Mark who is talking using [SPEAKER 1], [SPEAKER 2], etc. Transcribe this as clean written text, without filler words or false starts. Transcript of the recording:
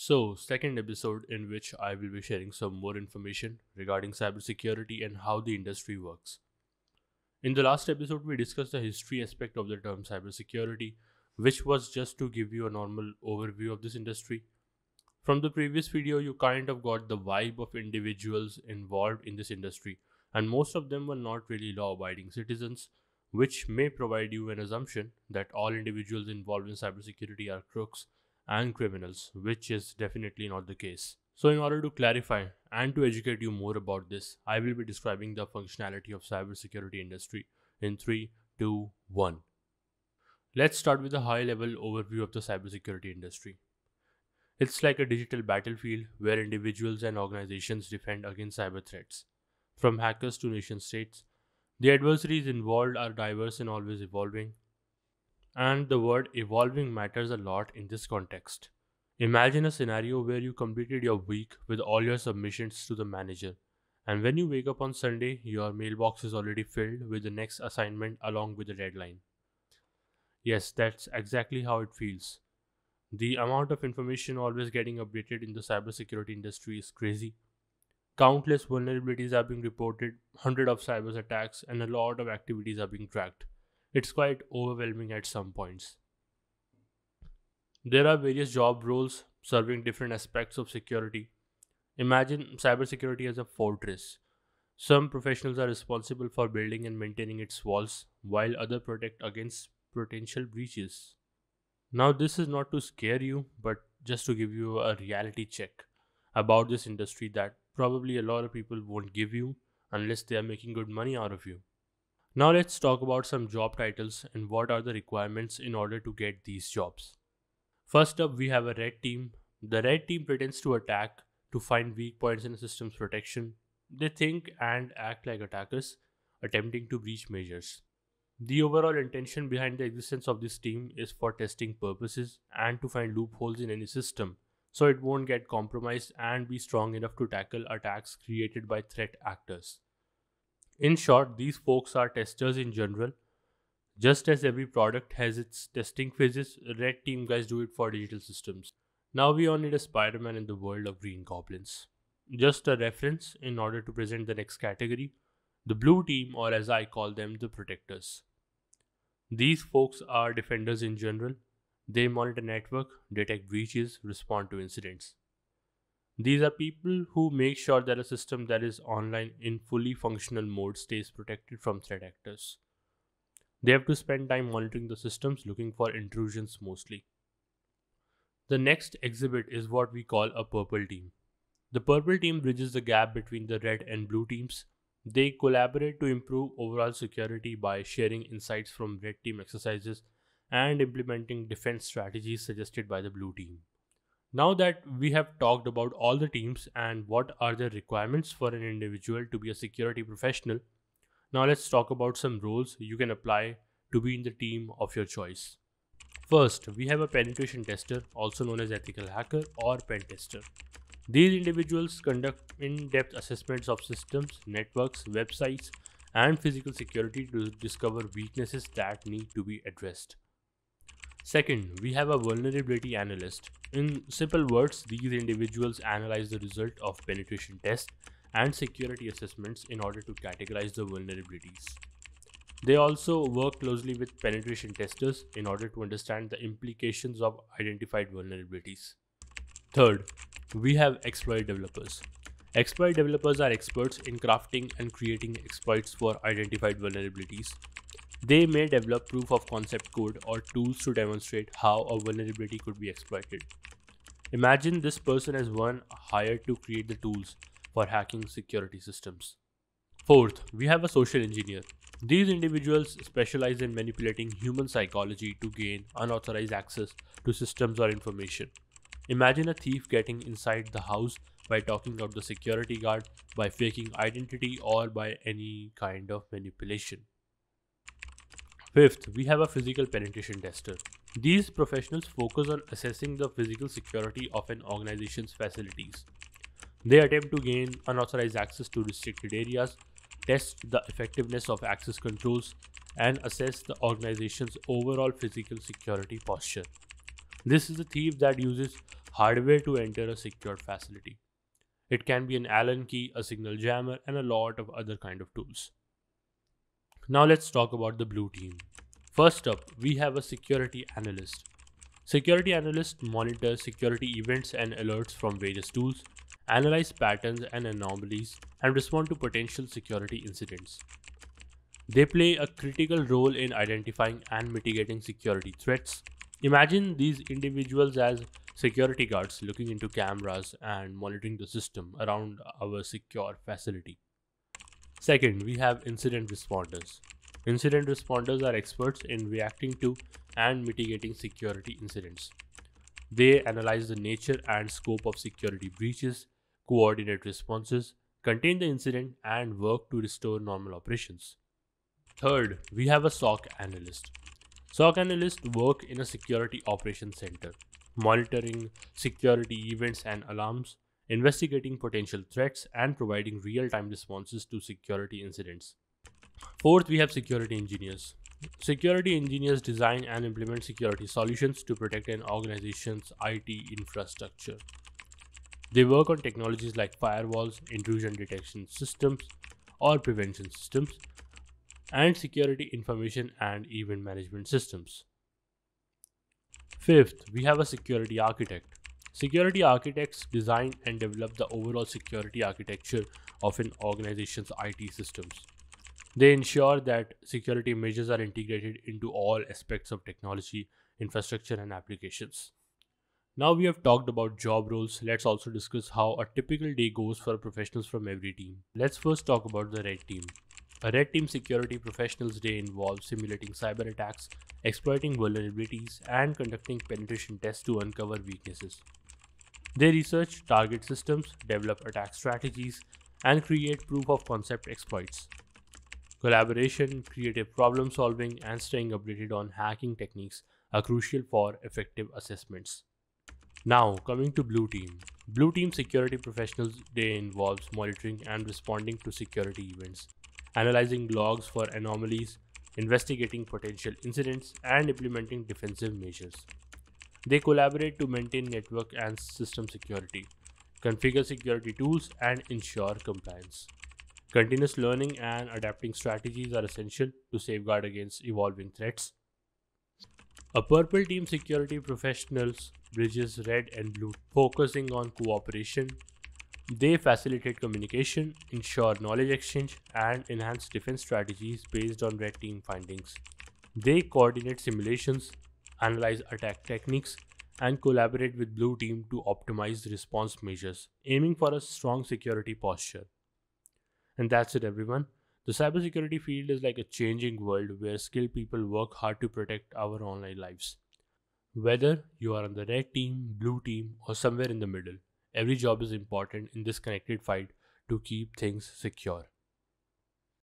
[SPEAKER 1] Second episode in which I will be sharing some more information regarding cybersecurity and how the industry works. In the last episode, we discussed the history aspect of the term cybersecurity, which was just to give you a normal overview of this industry. From the previous video, you kind of got the vibe of individuals involved in this industry, and most of them were not really law abiding citizens, which may provide you an assumption that all individuals involved in cybersecurity are crooks and criminals, which is definitely not the case. So, in order to clarify and to educate you more about this, I will be describing the functionality of cybersecurity industry in 3, 2, 1. Let's start with a high-level overview of the cybersecurity industry. It's like a digital battlefield where individuals and organizations defend against cyber threats. From hackers to nation states, the adversaries involved are diverse and always evolving. And the word evolving matters a lot in this context. Imagine a scenario where you completed your week with all your submissions to the manager, and when you wake up on Sunday, your mailbox is already filled with the next assignment along with the deadline. Yes, that's exactly how it feels. The amount of information always getting updated in the cybersecurity industry is crazy. Countless vulnerabilities are being reported, hundreds of cyber attacks, and a lot of activities are being tracked. It's quite overwhelming at some points. There are various job roles serving different aspects of security. Imagine cybersecurity as a fortress. Some professionals are responsible for building and maintaining its walls, while others protect against potential breaches. Now, this is not to scare you, but just to give you a reality check about this industry that probably a lot of people won't give you unless they are making good money out of you. Now, let's talk about some job titles and what are the requirements in order to get these jobs. First up, we have a red team. The red team pretends to attack to find weak points in a system's protection. They think and act like attackers, attempting to breach measures. The overall intention behind the existence of this team is for testing purposes and to find loopholes in any system so it won't get compromised and be strong enough to tackle attacks created by threat actors. In short, these folks are testers in general. Just as every product has its testing phases, red team guys do it for digital systems. Now we all need a Spider-Man in the world of Green Goblins. Just a reference in order to present the next category, the blue team, or as I call them, the protectors. These folks are defenders in general. They monitor network, detect breaches, respond to incidents. These are people who make sure that a system that is online in fully functional mode stays protected from threat actors. They have to spend time monitoring the systems, looking for intrusions mostly. The next exhibit is what we call a purple team. The purple team bridges the gap between the red and blue teams. They collaborate to improve overall security by sharing insights from red team exercises and implementing defense strategies suggested by the blue team. Now that we have talked about all the teams and what are the requirements for an individual to be a security professional, now let's talk about some roles you can apply to be in the team of your choice. First, we have a penetration tester, also known as ethical hacker or pen tester. These individuals conduct in-depth assessments of systems, networks, websites, and physical security to discover weaknesses that need to be addressed. Second, we have a vulnerability analyst. In simple words, these individuals analyze the result of penetration tests and security assessments in order to categorize the vulnerabilities. They also work closely with penetration testers in order to understand the implications of identified vulnerabilities. Third, we have exploit developers. Exploit developers are experts in crafting and creating exploits for identified vulnerabilities. They may develop proof of concept code or tools to demonstrate how a vulnerability could be exploited. Imagine this person as one hired to create the tools for hacking security systems. Fourth, we have a social engineer. These individuals specialize in manipulating human psychology to gain unauthorized access to systems or information. Imagine a thief getting inside the house by talking out the security guard, by faking identity, or by any kind of manipulation. Fifth, we have a physical penetration tester. These professionals focus on assessing the physical security of an organization's facilities. They attempt to gain unauthorized access to restricted areas, test the effectiveness of access controls, and assess the organization's overall physical security posture. This is a thief that uses hardware to enter a secured facility. It can be an Allen key, a signal jammer, and a lot of other kind of tools. Now let's talk about the blue team. First up, we have a security analyst. Security analysts monitor security events and alerts from various tools, analyze patterns and anomalies, and respond to potential security incidents. They play a critical role in identifying and mitigating security threats. Imagine these individuals as security guards looking into cameras and monitoring the system around our secure facility. Second, we have incident responders. Incident responders are experts in reacting to and mitigating security incidents. They analyze the nature and scope of security breaches, coordinate responses, contain the incident, and work to restore normal operations. Third, we have a SOC analyst. SOC analysts work in a security operations center, monitoring security events and alarms, investigating potential threats, and providing real time responses to security incidents. Fourth, we have security engineers. Security engineers design and implement security solutions to protect an organization's IT infrastructure. They work on technologies like firewalls, intrusion detection systems, or prevention systems, and security information and event management systems. Fifth, we have a security architect. Security architects design and develop the overall security architecture of an organization's IT systems. They ensure that security measures are integrated into all aspects of technology, infrastructure, and applications. Now we have talked about job roles, let's also discuss how a typical day goes for professionals from every team. Let's first talk about the red team. A red team security professionals day involves simulating cyber attacks, exploiting vulnerabilities, and conducting penetration tests to uncover weaknesses. They research target systems, develop attack strategies, and create proof of concept exploits. Collaboration, creative problem solving, and staying updated on hacking techniques are crucial for effective assessments. Now, coming to Blue Team. Blue Team Security Professionals Day involves monitoring and responding to security events, analyzing logs for anomalies, investigating potential incidents, and implementing defensive measures. They collaborate to maintain network and system security, configure security tools, and ensure compliance. Continuous learning and adapting strategies are essential to safeguard against evolving threats. A purple team security professionals bridges red and blue, focusing on cooperation. They facilitate communication, ensure knowledge exchange, and enhance defense strategies based on red team findings. They coordinate simulations, analyze attack techniques, and collaborate with blue team to optimize response measures, aiming for a strong security posture. And that's it, everyone. The cybersecurity field is like a changing world where skilled people work hard to protect our online lives. Whether you are on the red team, blue team, or somewhere in the middle, every job is important in this connected fight to keep things secure.